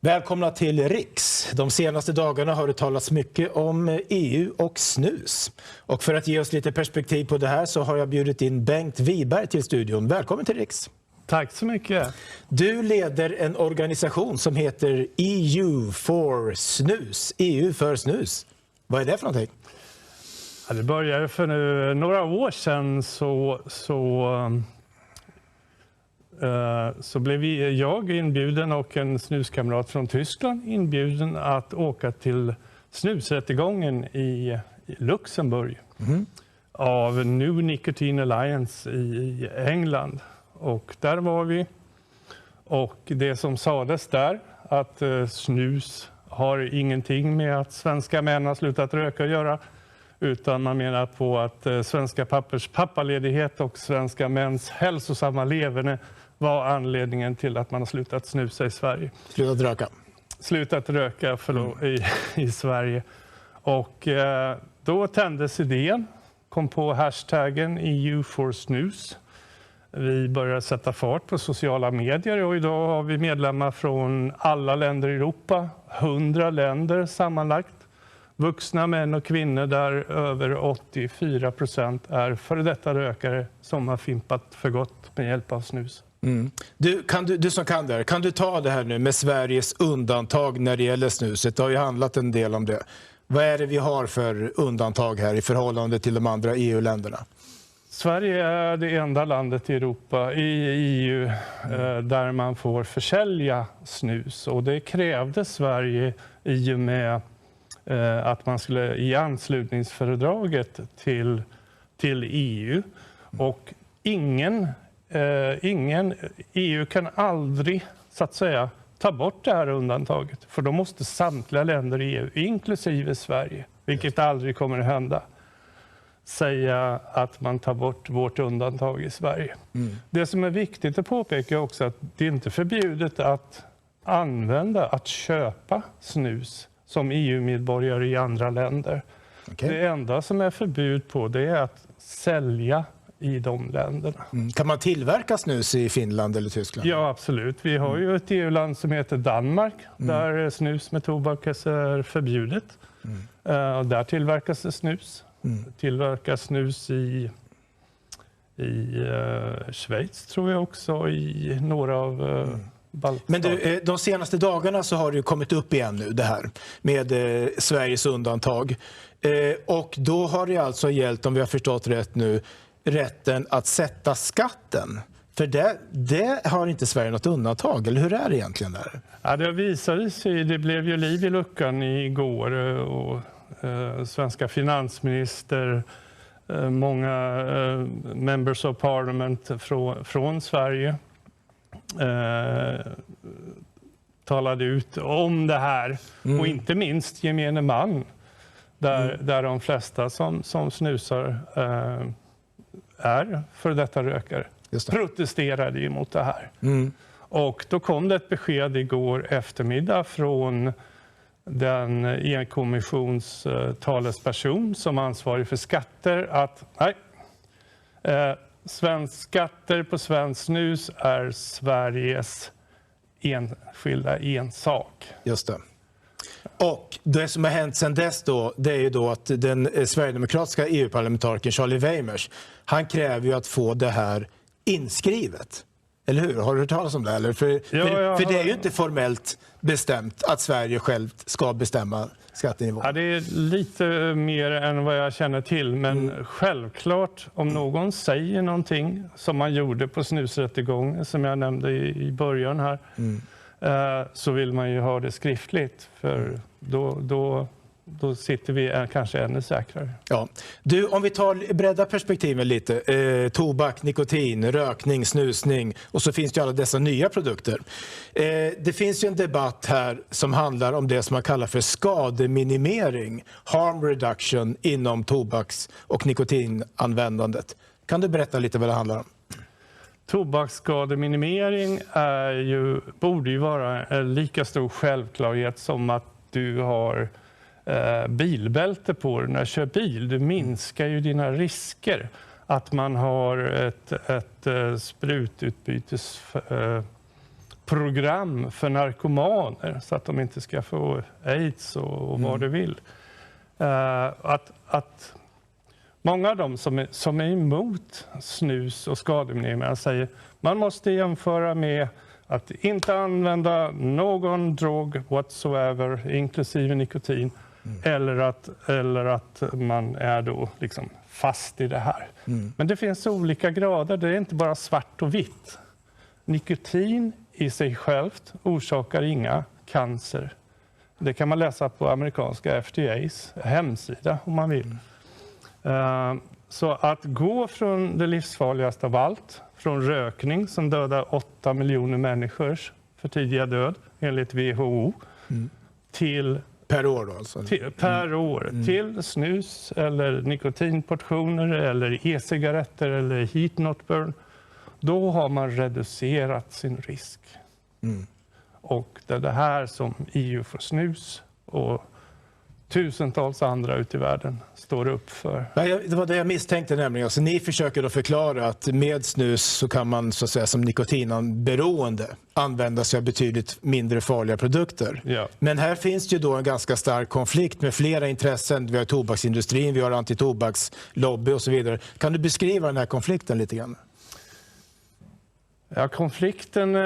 Välkomna till Riks. De senaste dagarna har det talats mycket om EU och snus. Och för att ge oss lite perspektiv på det här så har jag bjudit in Bengt Wiberg till studion. Välkommen till Riks. Tack så mycket. Du leder en organisation som heter EU for snus. EU för snus. Vad är det för någonting? Ja, det började för några år sedan så blev jag inbjuden och en snuskamrat från Tyskland inbjuden att åka till snusrättegången i Luxemburg av New Nicotine Alliance i England. Och där var vi. Och det som sades där, att snus har ingenting med att svenska män har slutat röka att göra. Utan man menar på att svenska pappers pappaledighet och svenska mäns hälsosamma leverne var anledningen till att man har slutat snusa i Sverige. Slutat röka i Sverige. Och då tändes idén, kom på hashtaggen EU for snus. Vi började sätta fart på sociala medier och idag har vi medlemmar från alla länder i Europa, 100 länder sammanlagt. Vuxna män och kvinnor där över 84% är före detta rökare som har fimpat för gott med hjälp av snus. Du som kan där, kan du ta det här nu med Sveriges undantag när det gäller snuset? Det har ju handlat en del om det. Vad är det vi har för undantag här i förhållande till de andra EU-länderna? Sverige är det enda landet i Europa, i EU, där man får försälja snus. Och det krävde Sverige i och med att man skulle i anslutningsfördraget till EU. Och EU kan aldrig, så att säga, ta bort det här undantaget. För då måste samtliga länder i EU, inklusive Sverige, vilket aldrig kommer att hända, säga att man tar bort vårt undantag i Sverige. Det som är viktigt att påpeka också att det är inte förbjudet att att köpa snus som EU-medborgare i andra länder. Okay. Det enda som är förbud på det är att sälja i de länderna. Kan man tillverka snus i Finland eller Tyskland? Ja, absolut. Vi har ju ett EU-land som heter Danmark där snus med tobak är förbjudet. Och där tillverkas det snus. Tillverkas snus i Schweiz tror jag också, i några av Men de senaste dagarna så har det kommit upp igen nu det här med Sveriges undantag. Och då har det alltså gällt, om vi har förstått rätt nu, rätten att sätta skatten. För det har inte Sverige något undantag, eller hur är det egentligen där? Ja, det visade sig, det blev ju liv i luckan igår och svenska finansminister, många members of parliament från Sverige talade ut om det här och inte minst gemene man där de flesta som snusar är för detta rökare protesterade emot det här. Och då kom det ett besked igår eftermiddag från den EU-kommissions talesperson som ansvarig för skatter att skatter på svensk snus är Sveriges enskilda ensak. Just det. Och det som har hänt sedan dess då, det är ju då att den sverigedemokratiska EU-parlamentarikern Charlie Weimers, han kräver ju att få det här inskrivet. Eller hur? Har du hört talas om det? Eller? För det är ju inte formellt bestämt att Sverige självt ska bestämma skattenivån. Ja, det är lite mer än vad jag känner till. Men självklart, om någon säger någonting som man gjorde på snusrättegången, som jag nämnde i början här, så vill man ju ha det skriftligt. För då sitter vi kanske ännu säkrare. Ja. Du, om vi tar bredda perspektiven lite. Tobak, nikotin, rökning, snusning och så finns det ju alla dessa nya produkter. Det finns ju en debatt här som handlar om det som man kallar för skademinimering, harm reduction inom tobaks- och nikotinanvändandet. Kan du berätta lite vad det handlar om? Tobaksskademinimering borde ju vara en lika stor självklarhet som att du har bilbälte på dig när du kör bil. Du minskar ju dina risker. Att man har ett sprututbytes program för narkomaner så att de inte ska få aids och vad du vill. Att många av dem som är emot snus och skademinimeringar säger man måste jämföra med att inte använda någon drog whatsoever, inklusive nikotin, eller att man är då liksom fast i det här. Men det finns olika grader, det är inte bara svart och vitt. Nikotin i sig självt orsakar inga cancer. Det kan man läsa på amerikanska FDAs hemsida om man vill. Så att gå från det livsfarligaste av allt, från rökning som dödar 8 miljoner människors för tidiga död enligt WHO, till Per år då alltså? per år till snus eller nikotinportioner eller e-cigaretter eller heat not burn, då har man reducerat sin risk. Och det är det här som EU för snus och tusentals andra ute i världen står upp för. Det var det jag misstänkte nämligen. Alltså, ni försöker då förklara att med snus så kan man så att säga som nikotinberoende använda sig av betydligt mindre farliga produkter. Ja. Men här finns ju då en ganska stark konflikt med flera intressen. Vi har tobaksindustrin, vi har antitobakslobby och så vidare. Kan du beskriva den här konflikten lite grann? Ja, konflikten,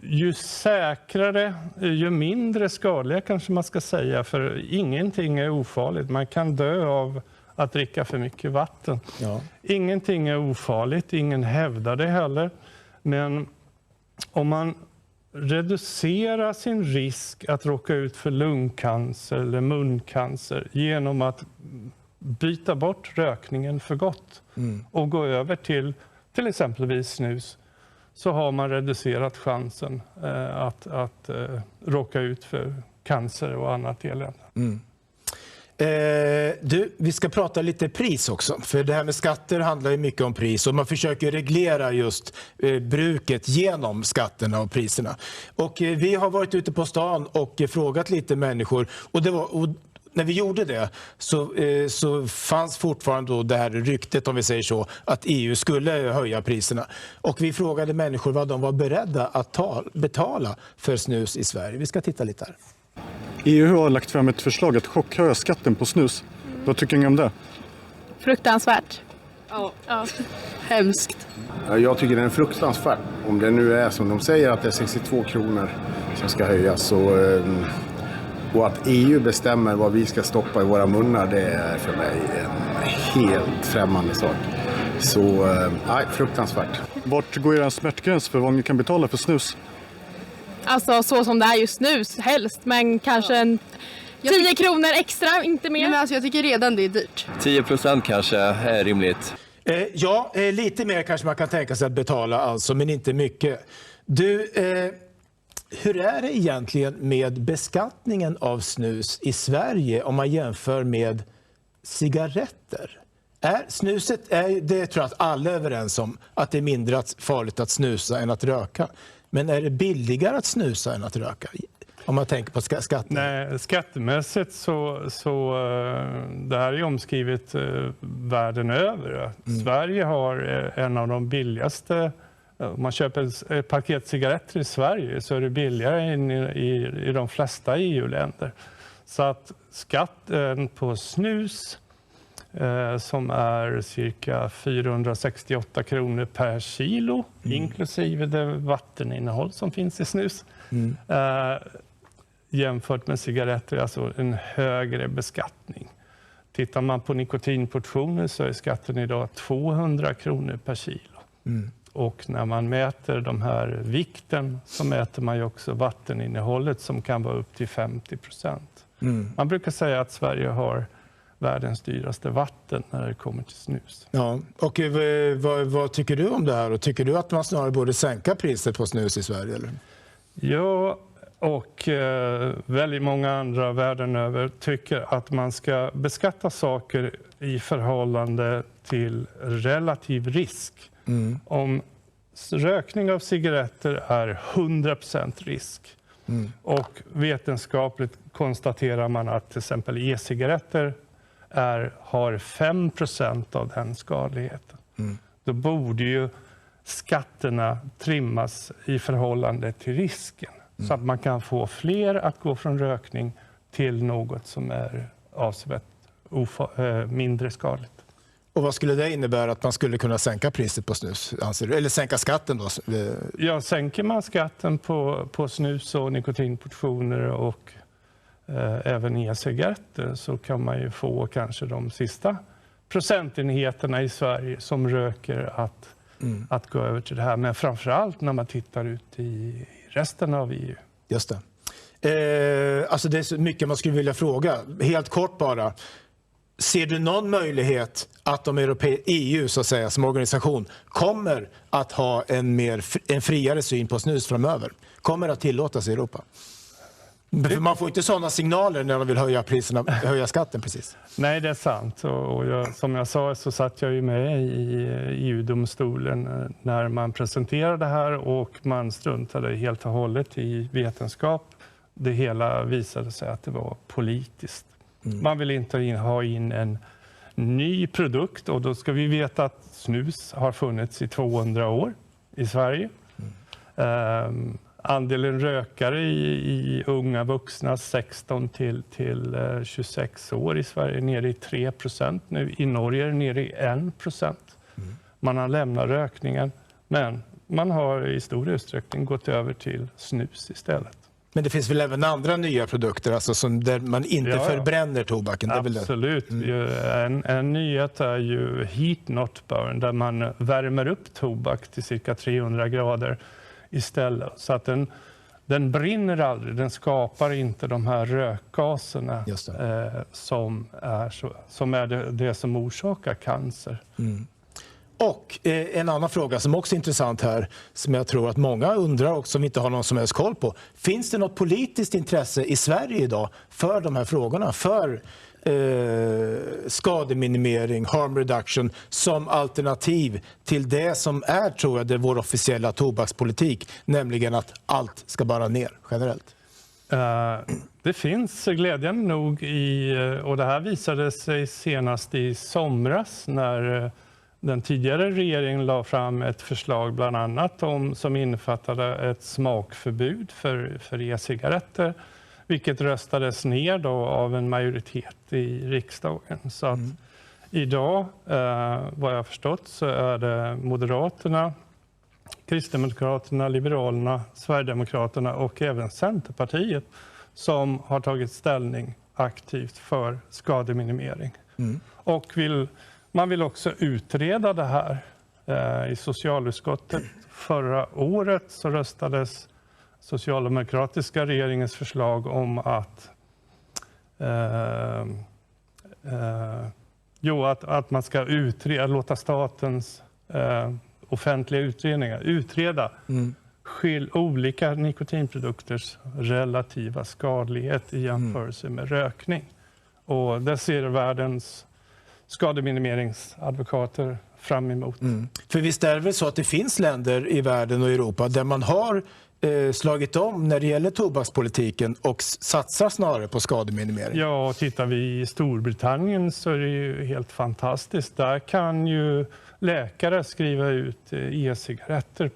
ju säkrare, ju mindre skadliga kanske man ska säga, för ingenting är ofarligt. Man kan dö av att dricka för mycket vatten. Ja. Ingenting är ofarligt, ingen hävdar det heller. Men om man reducerar sin risk att råka ut för lungcancer eller muncancer genom att byta bort rökningen för gott och gå över till exempelvis snus, så har man reducerat chansen att råka ut för cancer och annat elände. Vi ska prata lite pris också, för det här med skatter handlar ju mycket om pris och man försöker reglera just bruket genom skatterna och priserna. Och vi har varit ute på stan och frågat lite människor och när vi gjorde det så fanns fortfarande då det här ryktet, om vi säger så, att EU skulle höja priserna. Och vi frågade människor vad de var beredda att betala för snus i Sverige. Vi ska titta lite här. EU har lagt fram ett förslag att chockhöja skatten på snus. Vad tycker ni om det? Fruktansvärt. Ja. Hemskt. Jag tycker det är fruktansvärt. Om det nu är som de säger att det är 62 kronor som ska höjas och att EU bestämmer vad vi ska stoppa i våra munnar, det är för mig en helt främmande sak. Så nej, fruktansvärt. Vart går er smärtgräns för vad ni kan betala för snus? Alltså så som det är just nu helst, men kanske 10 kronor extra, inte mer. Men alltså, jag tycker redan det är dyrt. 10% kanske är rimligt. Lite mer kanske man kan tänka sig att betala alltså, men inte mycket. Hur är det egentligen med beskattningen av snus i Sverige om man jämför med cigaretter? Det tror jag att alla är överens om, att det är mindre farligt att snusa än att röka. Men är det billigare att snusa än att röka? Om man tänker på skatten. Nej, skattemässigt så det här är omskrivet världen över. Sverige har en av de billigaste. Om man köper ett paket cigaretter i Sverige så är det billigare än i de flesta EU-länder. Så att skatten på snus som är cirka 468 kronor per kilo, inklusive det vatteninnehåll som finns i snus, jämfört med cigaretter, alltså en högre beskattning. Tittar man på nikotinportioner så är skatten idag 200 kronor per kilo. Och när man mäter de här vikten så mäter man ju också vatteninnehållet som kan vara upp till 50%. Man brukar säga att Sverige har världens dyraste vatten när det kommer till snus. Ja. Och vad tycker du om det här? Och tycker du att man snarare borde sänka priset på snus i Sverige? Eller? Ja, och väldigt många andra världen över tycker att man ska beskatta saker i förhållande till relativ risk. Om rökning av cigaretter är 100% risk och vetenskapligt konstaterar man att till exempel e-cigaretter har 5% av den skadligheten. Då borde ju skatterna trimmas i förhållande till risken. Så att man kan få fler att gå från rökning till något som är avsevärt mindre skadligt. Och vad skulle det innebära att man skulle kunna sänka priset på snus, anser du? Eller sänka skatten då? Ja, sänker man skatten på snus och nikotinportioner och även e-cigaretter så kan man ju få kanske de sista procentenheterna i Sverige som röker att gå över till det här. Men framförallt när man tittar ut i resten av EU. Just det. Alltså det är så mycket man skulle vilja fråga. Helt kort bara. Ser du någon möjlighet att EU så att säga, som organisation kommer att ha en friare syn på snus framöver? Kommer att tillåtas i Europa? För man får inte sådana signaler när de vill höja skatten precis. Nej, det är sant. Och som jag sa så satt jag ju med i EU-domstolen när man presenterade det här och man struntade helt och hållet i vetenskap. Det hela visade sig att det var politiskt. Man vill inte ha in en ny produkt och då ska vi veta att snus har funnits i 200 år i Sverige. Andelen rökare i unga vuxna 16 till 26 år i Sverige är nere i 3%. Nu i Norge är det nere i 1%. Man har lämnat rökningen men man har i stor utsträckning gått över till snus istället. Men det finns väl även andra nya produkter alltså där man inte förbränner tobaken? Absolut. En nyhet är ju Heat Not Burn där man värmer upp tobak till cirka 300 grader istället. Så att den brinner aldrig, den skapar inte de här rökgaserna som är det som orsakar cancer. Och en annan fråga som också är intressant här, som jag tror att många undrar och som vi inte har någon som helst koll på. Finns det något politiskt intresse i Sverige idag för de här frågorna? För skademinimering, harm reduction som alternativ till det som är, tror jag, det är vår officiella tobakspolitik, nämligen att allt ska bara ner generellt. Det finns glädjande nog och det här visade sig senast i somras när den tidigare regeringen la fram ett förslag bland annat som innefattade ett smakförbud för e-cigaretter, vilket röstades ner då av en majoritet i riksdagen. Så att idag, vad jag har förstått, så är det Moderaterna, Kristdemokraterna, Liberalerna, Sverigedemokraterna och även Centerpartiet som har tagit ställning aktivt för skademinimering. Och man vill också utreda det här. I socialutskottet förra året så röstades socialdemokratiska regeringens förslag om att man ska låta statens offentliga utredningar utreda olika nikotinprodukters relativa skadlighet i jämförelse med rökning. Och där ser världens skademinimeringsadvokater fram emot. För visst är det väl så att det finns länder i världen och Europa där man har slagit om när det gäller tobakspolitiken och satsar snarare på skademinimering? Ja, och tittar vi i Storbritannien så är det ju helt fantastiskt. Där kan ju läkare skriva ut e-cigaretter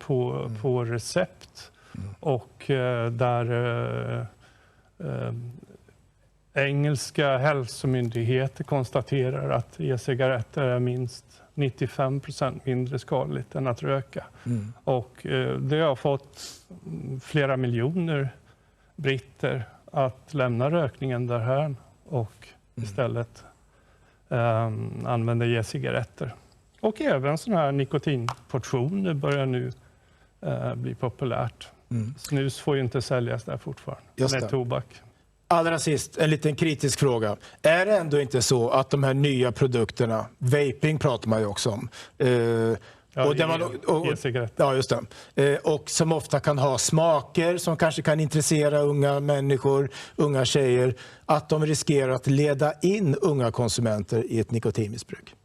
på recept och där engelska hälsomyndigheter konstaterar att e-cigaretter är minst 95% mindre skadligt än att röka. Och det har fått flera miljoner britter att lämna rökningen därhän och istället använda e-cigaretter. Och även sådana här nikotinportioner börjar nu bli populärt. Snus får ju inte säljas där fortfarande med tobak. Allra sist, en liten kritisk fråga. Är det ändå inte så att de här nya produkterna, vaping pratar man ju också om, och som ofta kan ha smaker som kanske kan intressera unga människor, unga tjejer, att de riskerar att leda in unga konsumenter i ett nikotinmissbruk?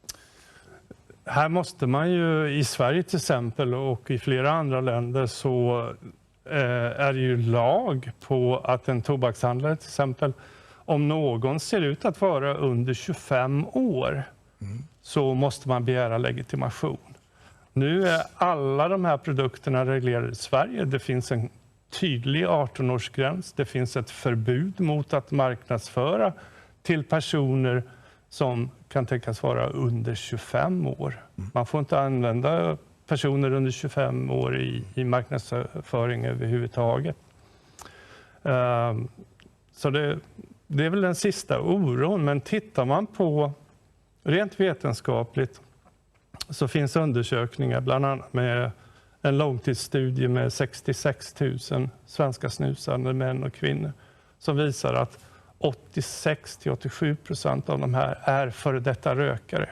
Här måste man ju i Sverige till exempel och i flera andra länder så är det ju lag på att en tobakshandlare till exempel, om någon ser ut att vara under 25 år så måste man begära legitimation. Nu är alla de här produkterna reglerade i Sverige. Det finns en tydlig 18-årsgräns. Det finns ett förbud mot att marknadsföra till personer som kan tänkas vara under 25 år. Man får inte använda personer under 25 år i marknadsföring överhuvudtaget. Så det är väl den sista oron. Men tittar man på rent vetenskapligt så finns undersökningar bland annat med en långtidsstudie med 66 000 svenska snusande män och kvinnor som visar att 86-87% av de här är före detta rökare.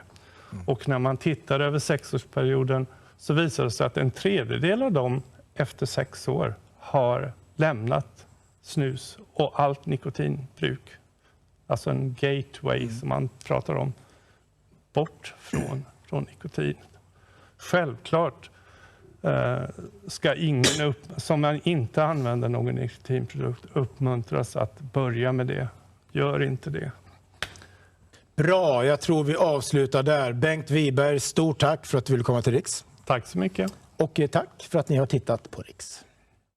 Och när man tittar över 6-årsperioden så visar det sig att en tredjedel av dem efter 6 år har lämnat snus och allt nikotinbruk. Alltså en gateway som man pratar om, bort från nikotin. Självklart ska ingen som man inte använder någon nikotinprodukt uppmuntras att börja med det. Gör inte det. Bra, jag tror vi avslutar där. Bengt Wiberg, stort tack för att du ville komma till Riks. Tack så mycket. Och tack för att ni har tittat på Riks.